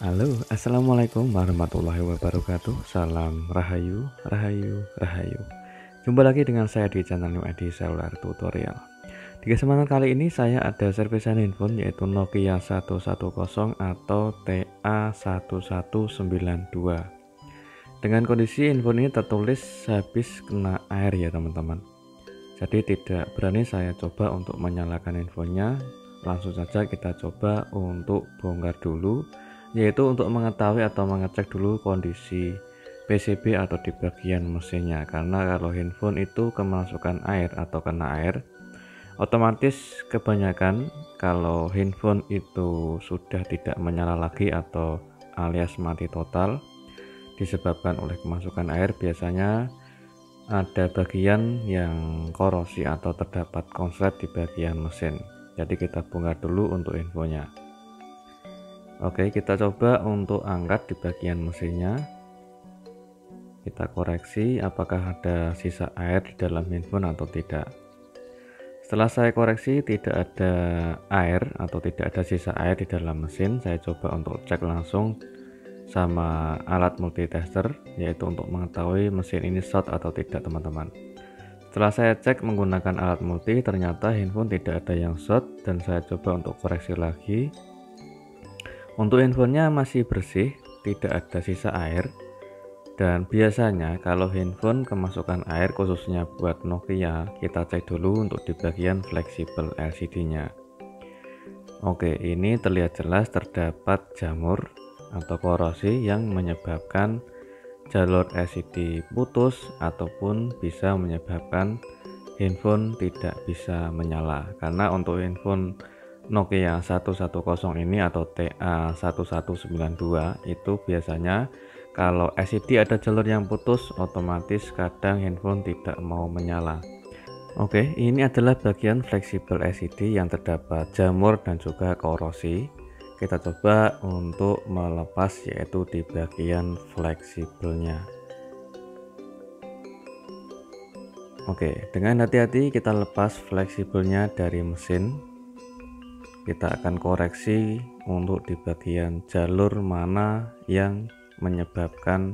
Halo, assalamualaikum warahmatullahi wabarakatuh. Salam rahayu, rahayu, rahayu. Jumpa lagi dengan saya di channel New Edi Cellular Tutorial. Di kesempatan kali ini saya ada servisan handphone yaitu Nokia 110 atau TA1192. Dengan kondisi handphone ini tertulis habis kena air ya teman-teman. Jadi tidak berani saya coba untuk menyalakan handphonenya. Langsung saja kita coba untuk bongkar dulu, yaitu untuk mengetahui atau mengecek dulu kondisi PCB atau di bagian mesinnya. Karena kalau handphone itu kemasukan air atau kena air, otomatis kebanyakan kalau handphone itu sudah tidak menyala lagi atau alias mati total disebabkan oleh kemasukan air, biasanya ada bagian yang korosi atau terdapat konslet di bagian mesin. Jadi kita bongkar dulu untuk infonya. Oke, kita coba untuk angkat di bagian mesinnya. Kita koreksi apakah ada sisa air di dalam handphone atau tidak. Setelah saya koreksi tidak ada air atau tidak ada sisa air di dalam mesin, saya coba untuk cek langsung sama alat multitester, yaitu untuk mengetahui mesin ini short atau tidak teman-teman. Setelah saya cek menggunakan alat multi, ternyata handphone tidak ada yang short dan saya coba untuk koreksi lagi. Untuk handphonenya masih bersih, tidak ada sisa air. Dan biasanya kalau handphone kemasukan air khususnya buat Nokia, kita cek dulu untuk di bagian fleksibel LCD-nya. Oke, ini terlihat jelas terdapat jamur atau korosi yang menyebabkan jalur LCD putus ataupun bisa menyebabkan handphone tidak bisa menyala. Karena untuk handphone Nokia 110 ini atau TA1192 itu biasanya kalau LCD ada jalur yang putus, otomatis kadang handphone tidak mau menyala. Oke, ini adalah bagian fleksibel LCD yang terdapat jamur dan juga korosi. Kita coba untuk melepas, yaitu di bagian fleksibelnya. Oke, dengan hati-hati kita lepas fleksibelnya dari mesin. Kita akan koreksi untuk di bagian jalur mana yang menyebabkan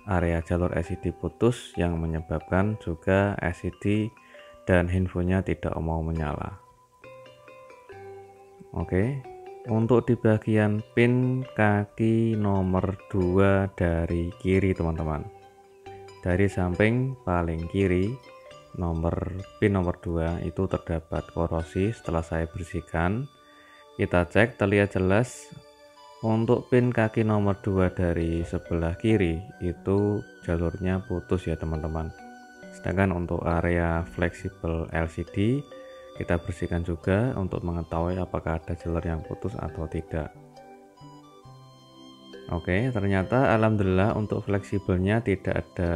area jalur LCD putus, yang menyebabkan juga LCD dan handphonenya tidak mau menyala. Oke, untuk di bagian pin kaki nomor 2 dari kiri teman-teman, dari samping paling kiri pin nomor 2 itu terdapat korosi. Setelah saya bersihkan, kita cek terlihat jelas untuk pin kaki nomor 2 dari sebelah kiri itu jalurnya putus ya teman-teman. Sedangkan untuk area fleksibel LCD kita bersihkan juga untuk mengetahui apakah ada jalur yang putus atau tidak. Oke, ternyata alhamdulillah untuk fleksibelnya tidak ada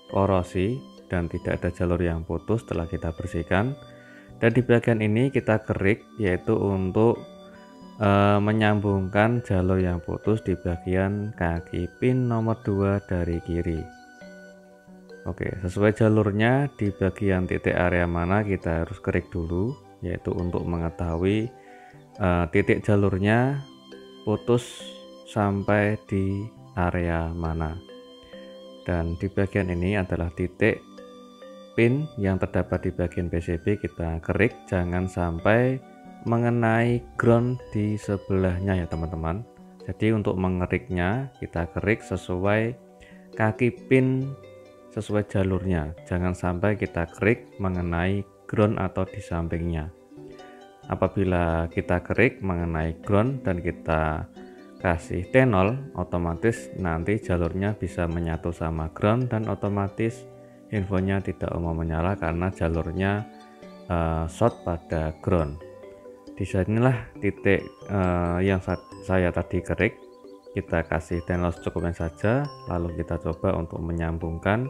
korosi dan tidak ada jalur yang putus setelah kita bersihkan. Dan di bagian ini kita kerik, yaitu untuk menyambungkan jalur yang putus di bagian kaki pin nomor 2 dari kiri. Oke, sesuai jalurnya di bagian titik area mana kita harus kerik dulu, yaitu untuk mengetahui titik jalurnya putus sampai di area mana. Dan di bagian ini adalah titik pin yang terdapat di bagian PCB, kita kerik jangan sampai mengenai ground di sebelahnya ya teman-teman. Jadi untuk mengeriknya kita kerik sesuai kaki pin, sesuai jalurnya, jangan sampai kita kerik mengenai ground atau di sampingnya. Apabila kita kerik mengenai ground dan kita kasih T0, otomatis nanti jalurnya bisa menyatu sama ground dan otomatis handphonenya tidak mau menyala karena jalurnya short pada ground. Disinilah titik yang saya tadi kerik, kita kasih T0 secukupnya saja, lalu kita coba untuk menyambungkan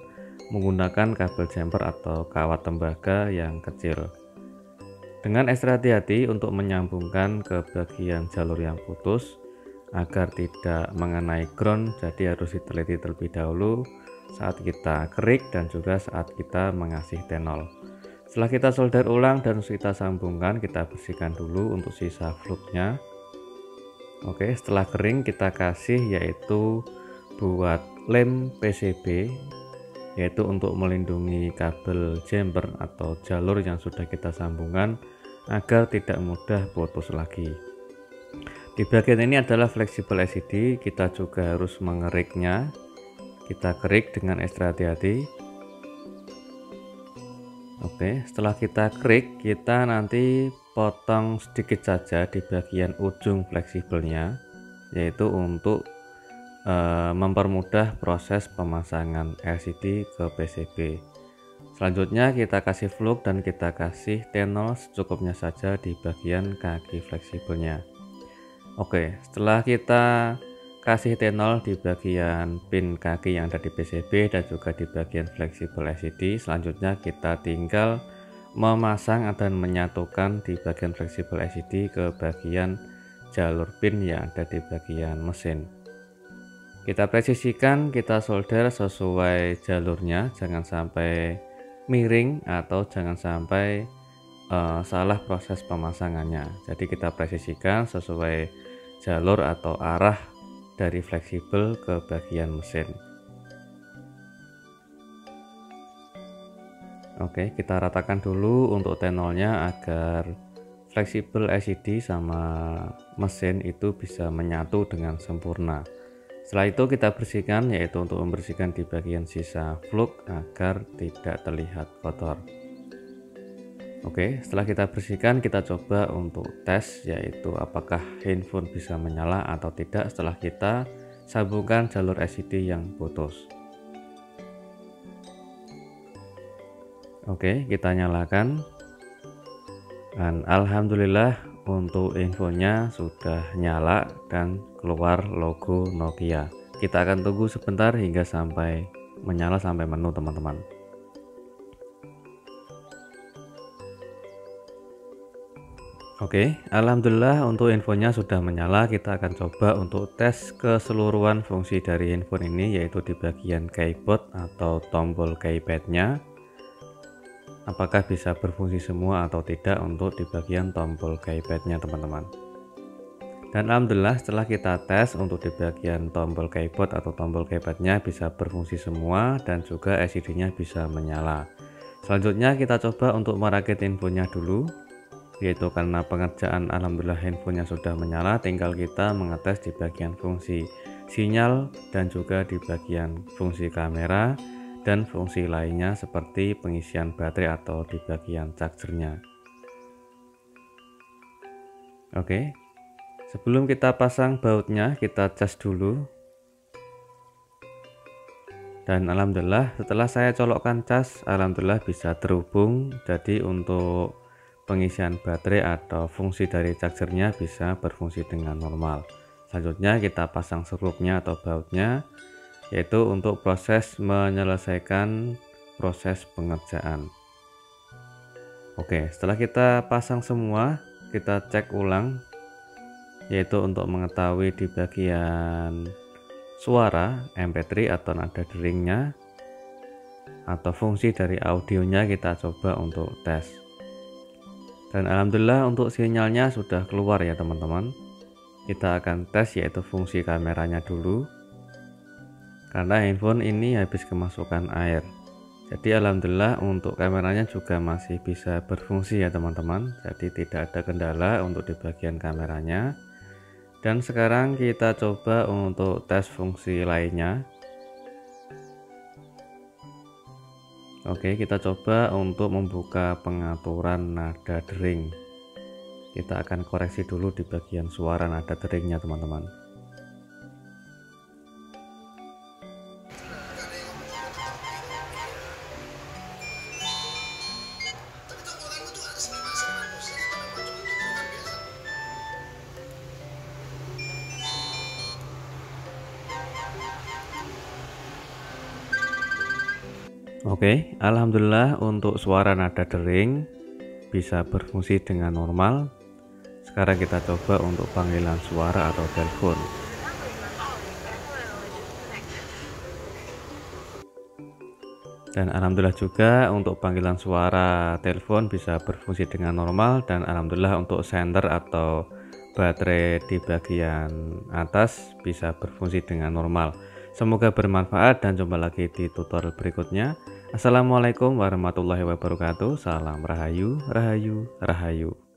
menggunakan kabel jumper atau kawat tembaga yang kecil. Dengan ekstra hati-hati untuk menyambungkan ke bagian jalur yang putus agar tidak mengenai ground, jadi harus diteliti terlebih dahulu saat kita kerik dan juga saat kita mengasih T0. Setelah kita solder ulang dan kita sambungkan, kita bersihkan dulu untuk sisa fluknya. Oke, setelah kering kita kasih yaitu buat lem PCB, yaitu untuk melindungi kabel jumper atau jalur yang sudah kita sambungkan agar tidak mudah putus lagi. Di bagian ini adalah fleksibel LCD, kita juga harus mengeriknya. Kita kerik dengan ekstra hati-hati. Oke, setelah kita kerik, kita nanti potong sedikit saja di bagian ujung fleksibelnya, yaitu untuk mempermudah proses pemasangan LCD ke PCB. Selanjutnya kita kasih fluk dan kita kasih T0 secukupnya saja di bagian kaki fleksibelnya. Oke, setelah kita kasih T0 di bagian pin kaki yang ada di PCB dan juga di bagian fleksibel LCD, selanjutnya kita tinggal memasang dan menyatukan di bagian fleksibel LCD ke bagian jalur pin yang ada di bagian mesin. Kita presisikan, kita solder sesuai jalurnya, jangan sampai miring atau jangan sampai salah proses pemasangannya. Jadi kita presisikan sesuai jalur atau arah dari fleksibel ke bagian mesin. Oke, kita ratakan dulu untuk T0-nya agar fleksibel LCD sama mesin itu bisa menyatu dengan sempurna. Setelah itu kita bersihkan, yaitu untuk membersihkan di bagian sisa fluk agar tidak terlihat kotor. Oke, setelah kita bersihkan, kita coba untuk tes, yaitu apakah handphone bisa menyala atau tidak setelah kita sambungkan jalur LCD yang putus. Oke, kita nyalakan, dan alhamdulillah untuk infonya sudah nyala dan keluar logo Nokia. Kita akan tunggu sebentar hingga sampai menyala sampai menu, teman-teman. Oke, alhamdulillah untuk infonya sudah menyala. Kita akan coba untuk tes keseluruhan fungsi dari handphone ini, yaitu di bagian keyboard atau tombol keypadnya, apakah bisa berfungsi semua atau tidak untuk di bagian tombol keypadnya, teman-teman. Dan alhamdulillah setelah kita tes untuk di bagian tombol keyboard atau tombol keypadnya bisa berfungsi semua dan juga LCD-nya bisa menyala. Selanjutnya kita coba untuk merakit infonya dulu, yaitu karena pengerjaan alhamdulillah handphonenya sudah menyala, tinggal kita mengetes di bagian fungsi sinyal dan juga di bagian fungsi kamera dan fungsi lainnya seperti pengisian baterai atau di bagian chargernya. Oke, sebelum kita pasang bautnya kita cas dulu, dan alhamdulillah setelah saya colokkan cas, alhamdulillah bisa terhubung. Jadi untuk pengisian baterai atau fungsi dari chargernya bisa berfungsi dengan normal. Selanjutnya kita pasang serupnya atau bautnya, yaitu untuk proses menyelesaikan proses pengerjaan. Oke, setelah kita pasang semua, kita cek ulang, yaitu untuk mengetahui di bagian suara MP3 atau nada deringnya atau fungsi dari audionya kita coba untuk tes. Dan alhamdulillah untuk sinyalnya sudah keluar ya teman-teman. Kita akan tes yaitu fungsi kameranya dulu, karena handphone ini habis kemasukan air. Jadi alhamdulillah untuk kameranya juga masih bisa berfungsi ya teman-teman. Jadi tidak ada kendala untuk di bagian kameranya. Dan sekarang kita coba untuk tes fungsi lainnya. Oke, kita coba untuk membuka pengaturan nada dering. Kita akan koreksi dulu di bagian suara nada deringnya teman-teman. Oke, alhamdulillah untuk suara nada dering bisa berfungsi dengan normal. Sekarang kita coba untuk panggilan suara atau telepon. Dan alhamdulillah juga untuk panggilan suara telepon bisa berfungsi dengan normal, dan alhamdulillah untuk sender atau baterai di bagian atas bisa berfungsi dengan normal. Semoga bermanfaat dan jumpa lagi di tutorial berikutnya. Assalamualaikum warahmatullahi wabarakatuh. Salam rahayu, rahayu, rahayu.